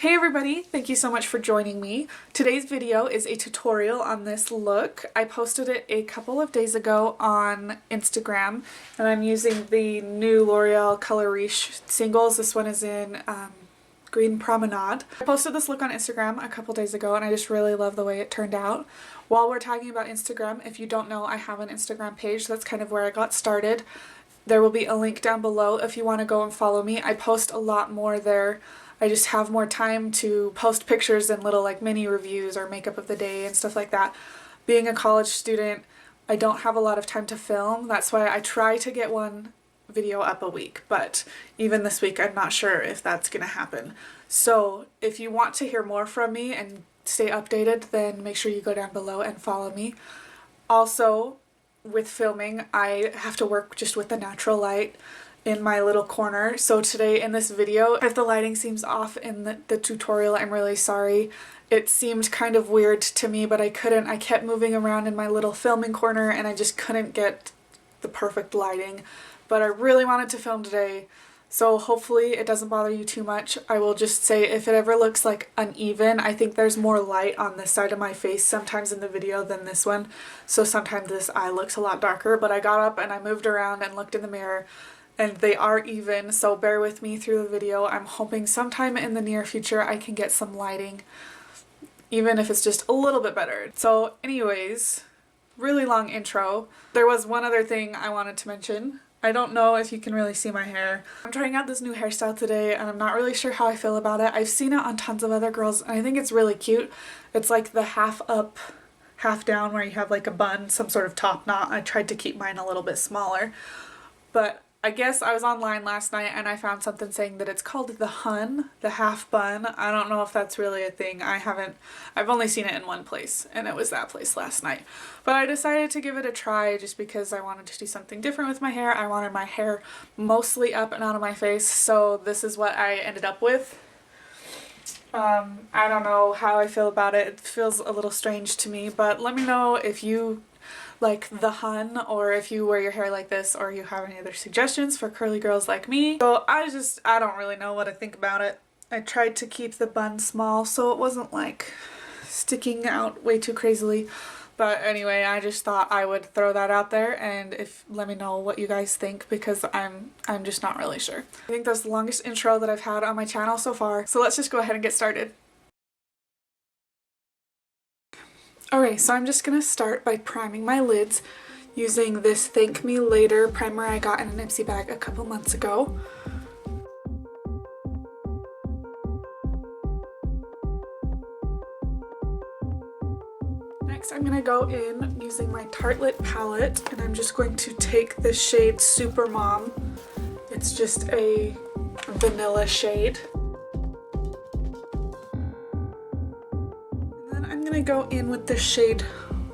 Hey everybody, thank you so much for joining me. Today's video is a tutorial on this look. I posted it a couple of days ago on Instagram and I'm using the new L'Oreal Color Riche singles. This one is in Green Promenade. I posted this look on Instagram a couple days ago and I just really love the way it turned out. While we're talking about Instagram, if you don't know, I have an Instagram page. That's kind of where I got started. There will be a link down below if you want to go and follow me. I post a lot more there. I just have more time to post pictures and little like mini reviews or makeup of the day and stuff like that. Being a college student, I don't have a lot of time to film. That's why I try to get one video up a week, but even this week I'm not sure if that's gonna happen. So if you want to hear more from me and stay updated, then make sure you go down below and follow me. Also, with filming, I have to work just with the natural light in my little corner. So today in this video, if the lighting seems off in the tutorial, I'm really sorry. It seemed kind of weird to me, but I kept moving around in my little filming corner and I just couldn't get the perfect lighting. But I really wanted to film today, so hopefully it doesn't bother you too much. I will just say if it ever looks like uneven, I think there's more light on this side of my face sometimes in the video than this one. So sometimes this eye looks a lot darker, but I got up and I moved around and looked in the mirror and they are even, so bear with me through the video. I'm hoping sometime in the near future I can get some lighting, even if it's just a little bit better. So anyways, really long intro. There was one other thing I wanted to mention. I don't know if you can really see my hair. I'm trying out this new hairstyle today and I'm not really sure how I feel about it. I've seen it on tons of other girls and I think it's really cute. It's like the half up, half down where you have like a bun, some sort of top knot. I tried to keep mine a little bit smaller, but I guess I was online last night and I found something saying that it's called the hun, the half bun. I don't know if that's really a thing. I've only seen it in one place and it was that place last night. But I decided to give it a try just because I wanted to do something different with my hair. I wanted my hair mostly up and out of my face, so this is what I ended up with. I don't know how I feel about it. It feels a little strange to me, but let me know if you like the hun or if you wear your hair like this or you have any other suggestions for curly girls like me. So I don't really know what to think about it. I tried to keep the bun small so it wasn't like sticking out way too crazily. But anyway, I just thought I would throw that out there and let me know what you guys think because I'm just not really sure. I think that's the longest intro that I've had on my channel so far. So let's just go ahead and get started. Okay, so I'm just gonna start by priming my lids using this Thank Me Later primer I got in an Ipsy bag a couple months ago. Next I'm gonna go in using my Tartelette palette and I'm just going to take the shade Super Mom. It's just a vanilla shade. I'm gonna go in with the shade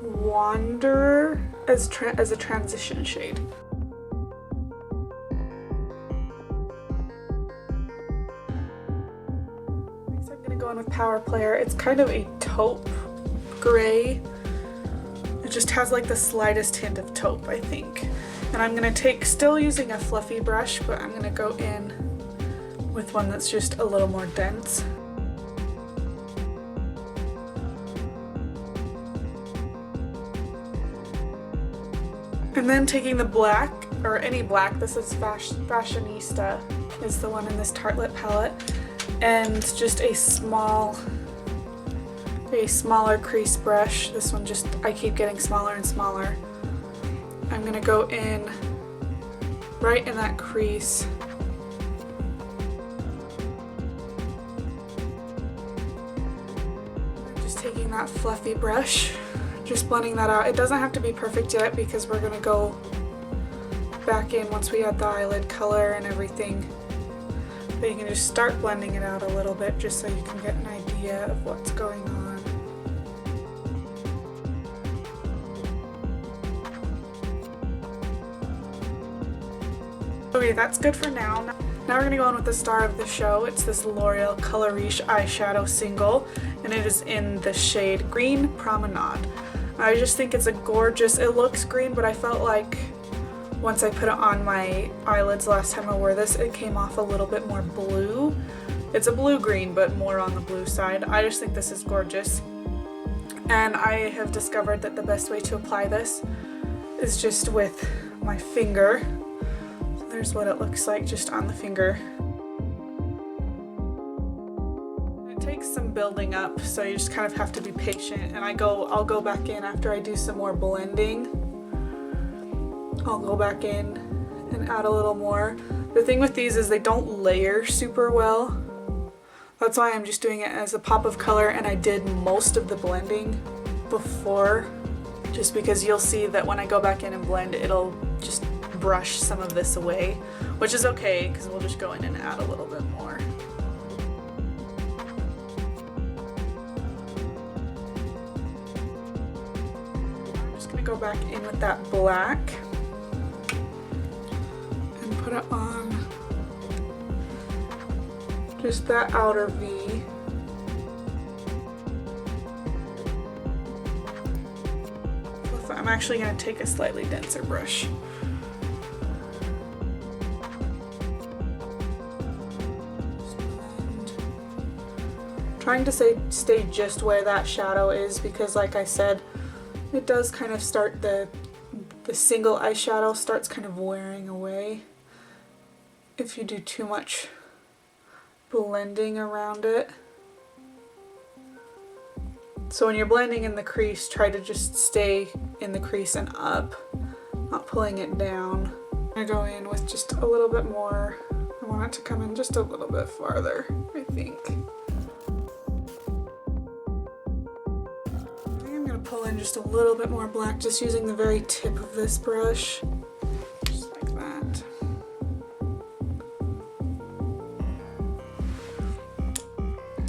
Wanderer as a transition shade. Next I'm gonna go in with Power Player. It's kind of a taupe gray. It just has like the slightest hint of taupe, I think. And I'm gonna take, still using a fluffy brush, but I'm gonna go in with one that's just a little more dense. And then taking the black, or any black, this is Fashionista, is the one in this Tartelette palette, and just a smaller crease brush. This one I keep getting smaller and smaller. I'm gonna go in right in that crease. Just taking that fluffy brush. Just blending that out. It doesn't have to be perfect yet because we're gonna go back in once we add the eyelid color and everything. But you can just start blending it out a little bit just so you can get an idea of what's going on. Okay, that's good for now. Now we're gonna go on with the star of the show. It's this L'Oreal Color Riche eyeshadow single and it is in the shade Green Promenade. I just think it's a gorgeous, it looks green, but I felt like once I put it on my eyelids last time I wore this, it came off a little bit more blue It's a blue-green, but more on the blue side. I just think this is gorgeous. And I have discovered that the best way to apply this is just with my finger. So there's what it looks like just on the finger. It takes some building up, so you just kind of have to be patient. And I'll go back in after I do some more blending. I'll go back in and add a little more. The thing with these is they don't layer super well. That's why I'm just doing it as a pop of color, and I did most of the blending before, just because you'll see that when I go back in and blend, it'll just brush some of this away, which is okay because we'll just go in and add a little bit more. I'm just going to go back in with that black and put it on just that outer V. I'm actually going to take a slightly denser brush. Trying to stay just where that shadow is, because like I said, it does kind of start the single eyeshadow starts kind of wearing away if you do too much blending around it. So when you're blending in the crease, try to just stay in the crease and up, not pulling it down. I'm gonna go in with just a little bit more. I want it to come in just a little bit farther, I think. I think I'm gonna pull in just a little bit more black, just using the very tip of this brush. Just like that.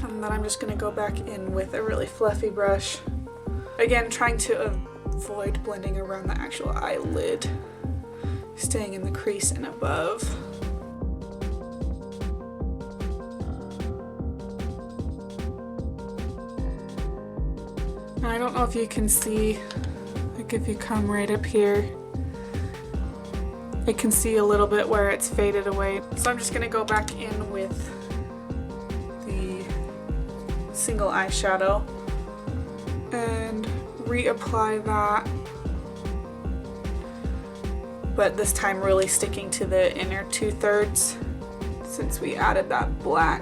And then I'm just going to go back in with a really fluffy brush. Again, trying to avoid blending around the actual eyelid, staying in the crease and above. Now, I don't know if you can see, like if you come right up here, I can see a little bit where it's faded away. So I'm just going to go back in with single eyeshadow and reapply that, but this time really sticking to the inner 2/3 since we added that black.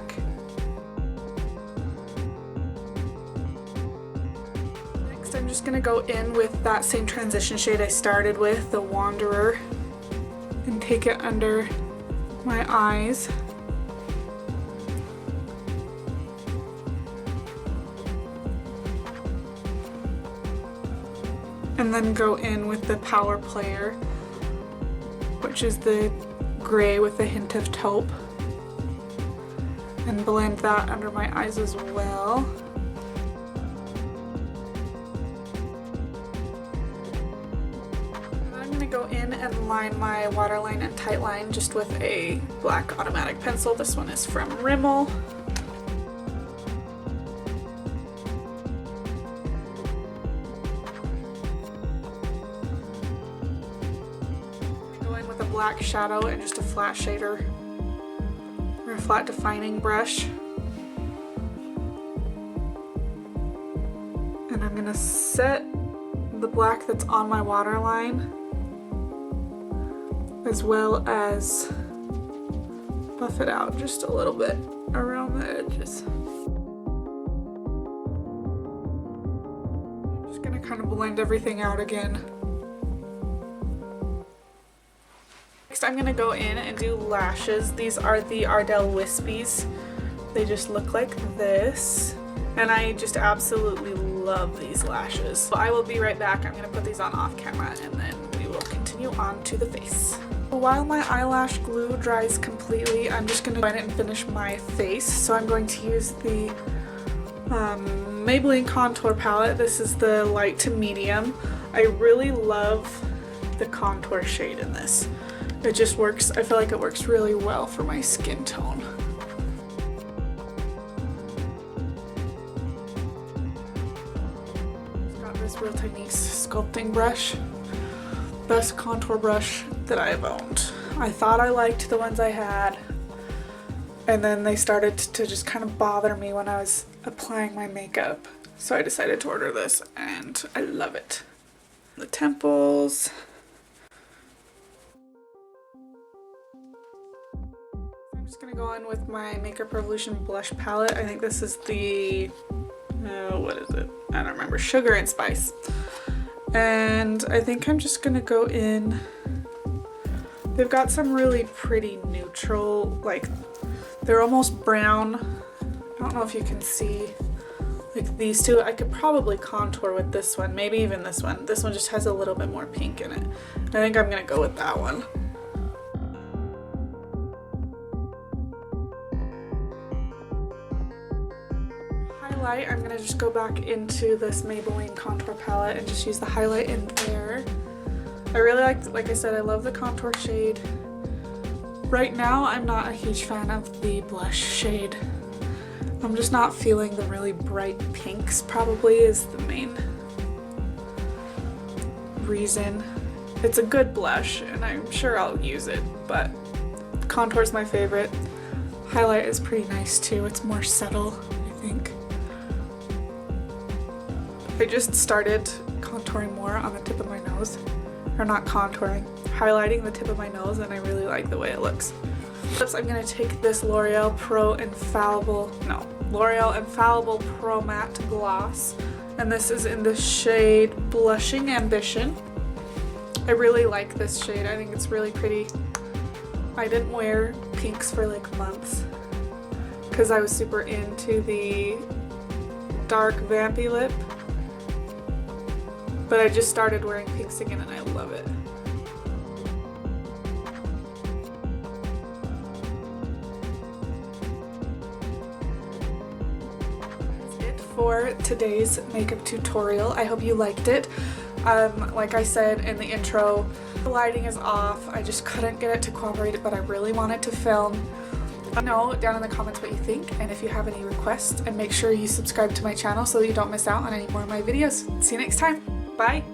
Next I'm just going to go in with that same transition shade I started with, the Wanderer, and take it under my eyes. And then go in with the Power Player, which is the gray with a hint of taupe, and blend that under my eyes as well. And I'm going to go in and line my waterline and tightline just with a black automatic pencil. This one is from Rimmel. Black shadow and just a flat shader or a flat defining brush, and I'm gonna set the black that's on my waterline as well as buff it out just a little bit around the edges. I'm just gonna kind of blend everything out again. Next I'm going to go in and do lashes. These are the Ardell Wispies. They just look like this, and I just absolutely love these lashes. So I will be right back. I'm going to put these on off camera and then we will continue on to the face. While my eyelash glue dries completely, I'm just going to go in and finish my face. So I'm going to use the Maybelline contour palette. This is the light to medium. I really love the contour shade in this. It just works, I feel like it works really well for my skin tone. I've got this Real Techniques sculpting brush. Best contour brush that I've owned. I thought I liked the ones I had, and then they started to just kind of bother me when I was applying my makeup. So I decided to order this and I love it. The temples. I'm just gonna go in with my Makeup Revolution blush palette. I think this is the, what is it? I don't remember. Sugar and Spice. And I think I'm just gonna go in. They've got some really pretty neutral, like they're almost brown. I don't know if you can see like these two. I could probably contour with this one, maybe even this one. This one just has a little bit more pink in it. I think I'm gonna go with that one. Highlight, I'm gonna just go back into this Maybelline contour palette and just use the highlight in there. I really like I said, I love the contour shade. Right now, I'm not a huge fan of the blush shade. I'm just not feeling the really bright pinks, probably is the main reason. It's a good blush and I'm sure I'll use it, but contour's my favorite. Highlight is pretty nice too. It's more subtle, I think. I just started contouring more on the tip of my nose. Or not contouring, highlighting the tip of my nose, and I really like the way it looks. Lips, I'm gonna take this L'Oreal Infallible Pro Matte Gloss, and this is in the shade Blushing Ambition. I really like this shade. I think it's really pretty. I didn't wear pinks for like months because I was super into the dark vampy lip. But I just started wearing pinks again and I love it. That's it for today's makeup tutorial. I hope you liked it. Like I said in the intro, the lighting is off. I just couldn't get it to cooperate, but I really wanted to film. Let me know down in the comments what you think and if you have any requests, and make sure you subscribe to my channel so that you don't miss out on any more of my videos. See you next time. Bye!